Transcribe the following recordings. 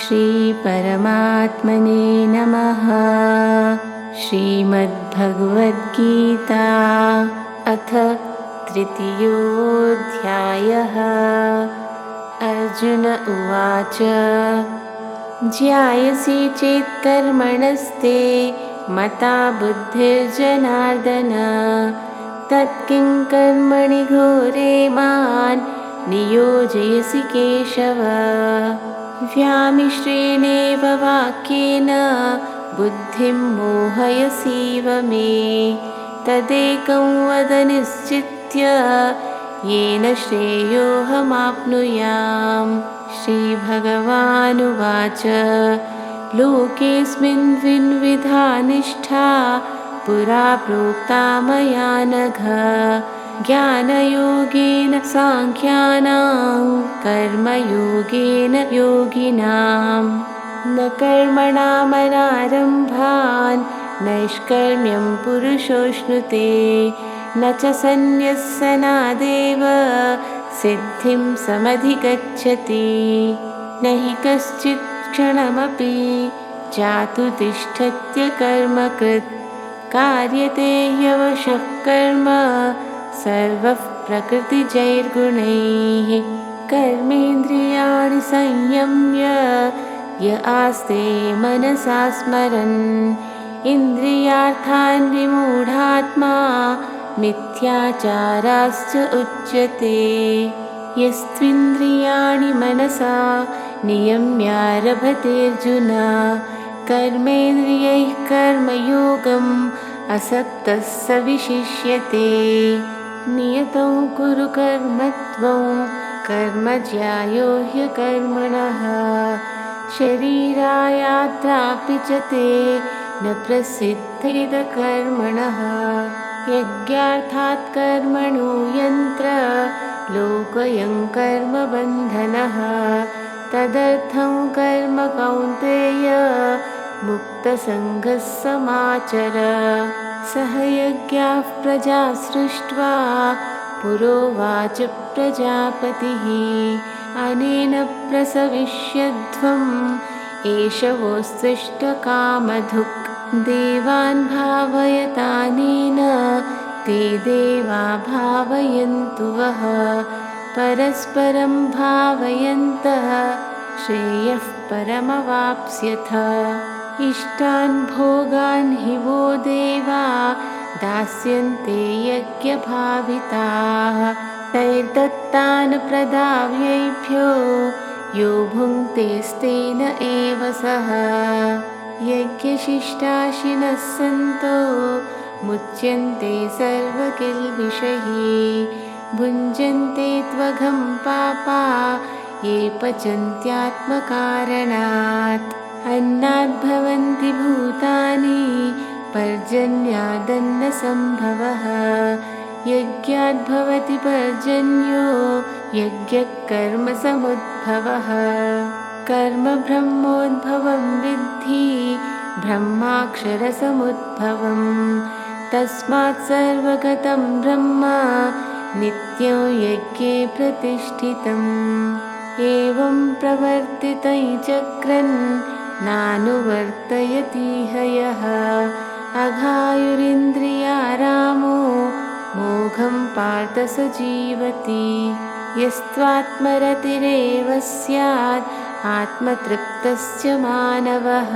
श्री परमात्मने नमः। श्रीमद्भगवद्गीता अथ तृतीयोऽध्यायः। अर्जुन उवाच ज्ञायसि चेत् कर्मणस्ते मता बुद्धिर्जनार्दन तत्किं कर्मणि घोरे मान् नियोजयसि केशव। व्यामिश्रेणेव वाक्येन बुद्धिं मोहयसीव मे तदेकं वद निश्चित्य येन श्रेयोऽहमाप्नुयाम्। श्रीभगवानुवाच लोकेऽस्मिन् द्विविधा निष्ठा पुरा प्रोक्ता मया नघ ज्ञानयोगेन साङ्ख्यानां कर्मयोगेन योगिनां। न कर्मणामनारम्भान् नैष्कर्म्यं पुरुषोऽश्नुते न च सन्न्यस्सनादेव सिद्धिं समधिगच्छति। न हि कश्चित् क्षणमपि जातु तिष्ठत्य कर्मकृत् कार्यते ह्यवशः कर्म सर्वः प्रकृतिजैर्गुणैः। कर्मेन्द्रियाणि संयम्य य आस्ते मनसा स्मरन् इन्द्रियार्थान् विमूढात्मा मिथ्याचाराश्च उच्यते। यस्त्विन्द्रियाणि मनसा नियम्यारभतेऽर्जुन कर्मेन्द्रियैः कर्मयोगम् असक्तः स विशिष्यते। नियतं कुरु कर्म त्वं कर्म ज्यायो ह्यकर्मणः शरीरायात्रापि च ते न प्रसिद्धेद कर्मणः। यज्ञार्थात् कर्मणो यन्त्र लोकयं कर्मबन्धनः तदर्थं कर्म कौन्तेय मुक्तसङ्गः समाचर। सह यज्ञाः प्रजा सृष्ट्वा पुरोवाच प्रजापतिः अनेन प्रसविष्यध्वम् एष वोत्सिष्टकामधुक्। देवान् भावयतानेन ते देवा भावयन्तु वः परस्परं भावयन्तः श्रेयः परमवाप्स्यथ। इष्टान् भोगान् हि वो देवा दास्यन्ते यज्ञभाविताः तैर्दत्तान् प्रदाव्येभ्यो यो भुङ्क्तेस्तेन एव सः। यज्ञशिष्टाशिनः सन्तो मुच्यन्ते सर्वकिल्बिषैः भुञ्जन्ते त्वघं पापा ये पचन्त्यात्मकारणात्। अन्नाद्भवन्ति भूतानि पर्जन्यादन्नसम्भवः यज्ञाद्भवति पर्जन्यो यज्ञकर्मसमुद्भवः। कर्म ब्रह्मोद्भवं विद्धि ब्रह्माक्षरसमुद्भवं तस्मात् सर्वगतं ब्रह्म नित्यं यज्ञे प्रतिष्ठितम्। एवं प्रवर्तितं चक्रन् नानुवर्तयतीह यः अघायुरिन्द्रियारामो मोघं पार्थ स जीवति। यस्त्वात्मरतिरेव स्यात् आत्मतृप्तश्च मानवः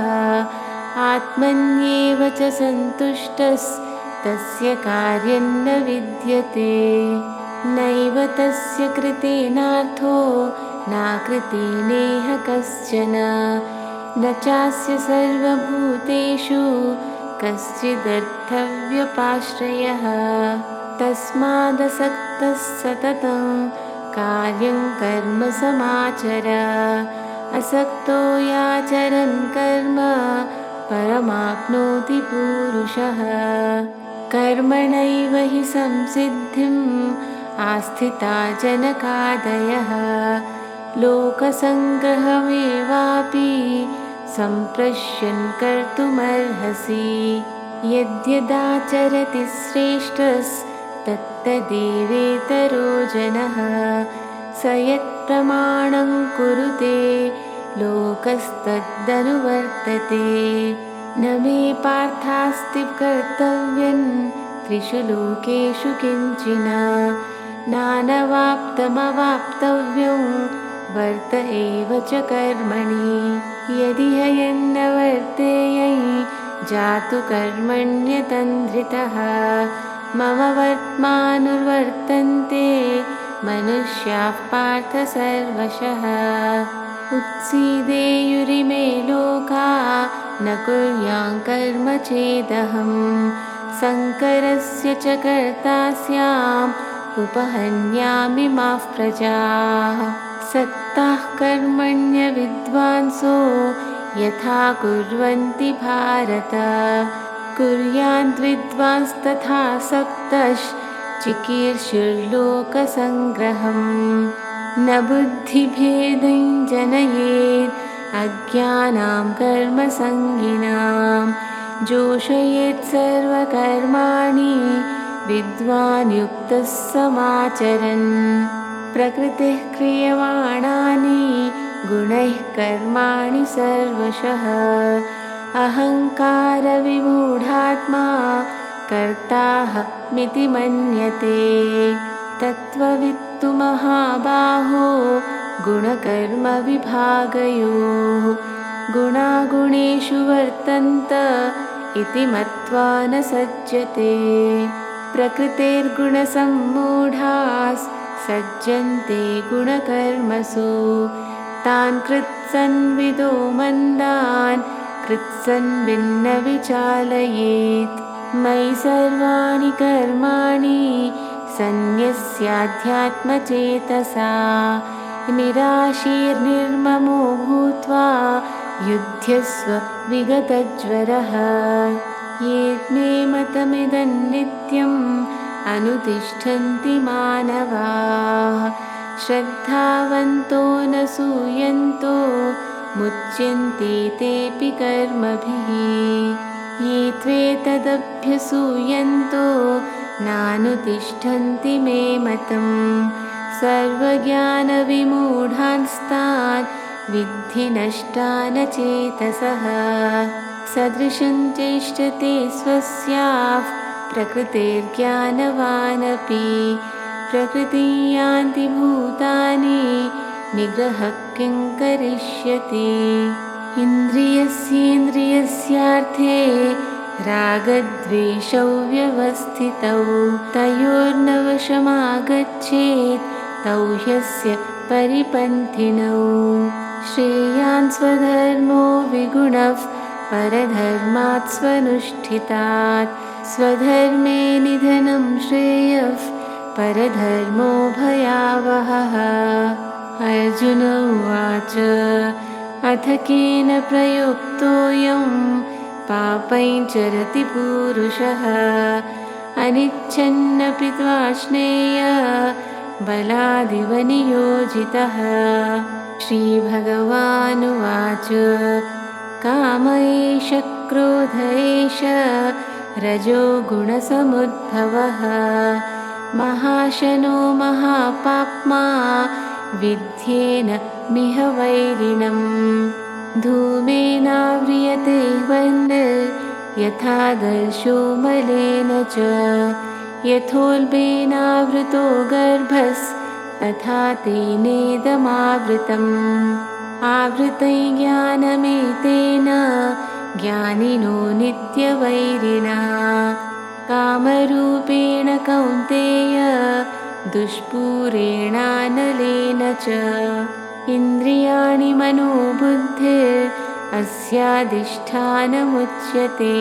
आत्मन्येव च सन्तुष्टस्तस्य कार्यं न विद्यते। नैव तस्य कृतेनार्थो नाकृतेनेह कश्चन न चास्य सर्वभूतेषु कश्चिदर्थव्यपाश्रयः। तस्मादसक्तः सततं कार्यं कर्म समाचर असक्तो याचरन् कर्म परमाप्नोति पूरुषः। कर्मणैव हि संसिद्धिम् आस्थिता जनकादयः लोकसङ्ग्रहमेवापि सम्प्रश्यन् कर्तुमर्हसि। यद्यदाचरति श्रेष्ठस्तत्तदेवेतरो जनः स यत्प्रमाणं कुरुते लोकस्तदनुवर्तते। न मे पार्थास्ति कर्तव्यं त्रिषु लोकेषु किञ्चन। नानवाप्तमवाप्तव्यं वर्त एव च कर्मणि। यदि ह्यन्न वर्तेयै जातु कर्मण्यतन्द्रितः। मम वर्त्मानुवर्तन्ते मनुष्याः पार्थ सर्वशः। उत्सीदेयुरिमे लोका न कुर्यां कर्म चेदहम्। संकरस्य च कर्ता स्याम् उपहन्यामि माः प्रजाः। सक्ताः कर्मण्य विद्वांसो यथा कुर्वन्ति भारत। कुर्याद्विद्वांस्तथा सक्तश्चिकीर्षुर्लोकसङ्ग्रहम्। न बुद्धिभेदं जनयेत् अज्ञानां कर्मसङ्गिनां। जोषयेत् सर्वकर्माणि विद्वान् युक्तः समाचरन्। प्रकृतिः क्रियमाणानि गुणैः कर्माणि सर्वशः। अहङ्कारविमूढात्मा कर्ताहमिति मन्यते। तत्त्ववित्तु महाबाहो गुणकर्मविभागयोः। गुणागुणेषु वर्तन्त इति मत्वा न सज्जते। प्रकृतेर्गुणसम्मूढाः सज्जन्ते गुणकर्मसु। तान् कृत्सन्विदो मन्दान् कृत्सन्विन्न विचालयेत्। मयि सर्वाणि कर्माणि सन्न्यस्याध्यात्मचेतसा। निराशीर्निर्ममो भूत्वा युध्यस्व विगतज्वरः। ये मे मतमिदं नित्यम् अनुतिष्ठन्ति मानवाः। श्रद्धावन्तो न सूयन्तो मुच्यन्ते तेऽपि कर्मभिः। ये त्वेतदभ्यसूयन्तो नानुतिष्ठन्ति मे मतम्। सर्वज्ञानविमूढांस्तान् विद्धि नष्टान् चेतसः। सदृशं चेष्टते स्वस्याः प्रकृतेर्ज्ञानवानपि। प्रकृतिं यान्ति भूतानि निग्रहः किं करिष्यति। इन्द्रियस्येन्द्रियस्यार्थे रागद्वेषौ व्यवस्थितौ। तयोर्नवशमागच्छेत् तौ ह्यस्य परिपन्थिनौ। श्रेयान् स्वधर्मो विगुणः परधर्मात् स्वनुष्ठितात्। स्वधर्मे निधनं श्रेयः परधर्मो भयावहः। अर्जुन उवाच अथ केन प्रयुक्तोऽयं पापैश्चरति पूरुषः। अनिच्छन्नपि त्वाश्नेय बलादिव नियोजितः। श्रीभगवानुवाच काम एष क्रोध एष रजो गुणसमुद्भवः। महाशनो महापाप्मा विद्येन मिह वैरिणम्। धूमेनाव्रियते वर्णः यथादर्शो मलेन च। यथोल्बेनावृतो गर्भस्तथा तेनेदमावृतम्। आवृतं ज्ञानमेतेन ज्ञानिनो नित्यवैरिणा। कामरूपेण कौन्तेय दुष्पूरेणानलेन च। इन्द्रियाणि मनोबुद्धिरस्याधिष्ठानमुच्यते।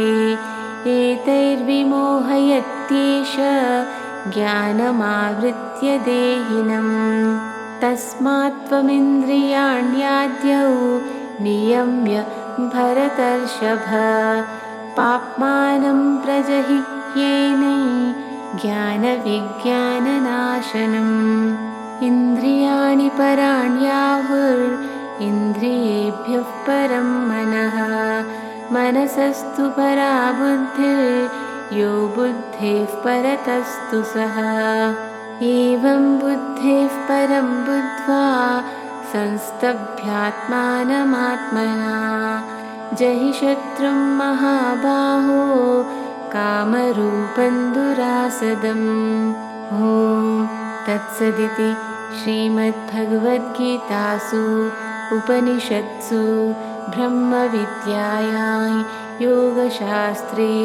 एतैर्विमोहयत्येष ज्ञानमावृत्य देहिनम्। तस्मात् त्वमिन्द्रियाण्याद्यौ नियम्य भरतर्षभ। पाप्मानं प्रजहिह्येनै ज्ञानविज्ञाननाशनम्। इन्द्रियाणि पराण्याहुरिन्द्रियेभ्यः परं मनः। मनसस्तु परा बुद्धिर् यो बुद्धेः परतस्तु सः। एवं बुद्धेः परं बुद्ध्वा संस्तभ्यात्मानमात्मना जहि शत्रुं महाबाहो कामरूपं दुरासदम्। ॐ तत्सदिति श्रीमद्भगवद्गीतासु उपनिषत्सु ब्रह्मविद्यायां योगशास्त्रे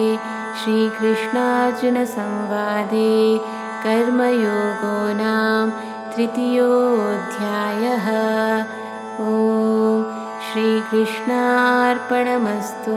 श्रीकृष्णार्जुनसंवादे कर्मयोगो नाम तृतीयोऽध्यायः। ॐ श्रीकृष्णार्पणमस्तु।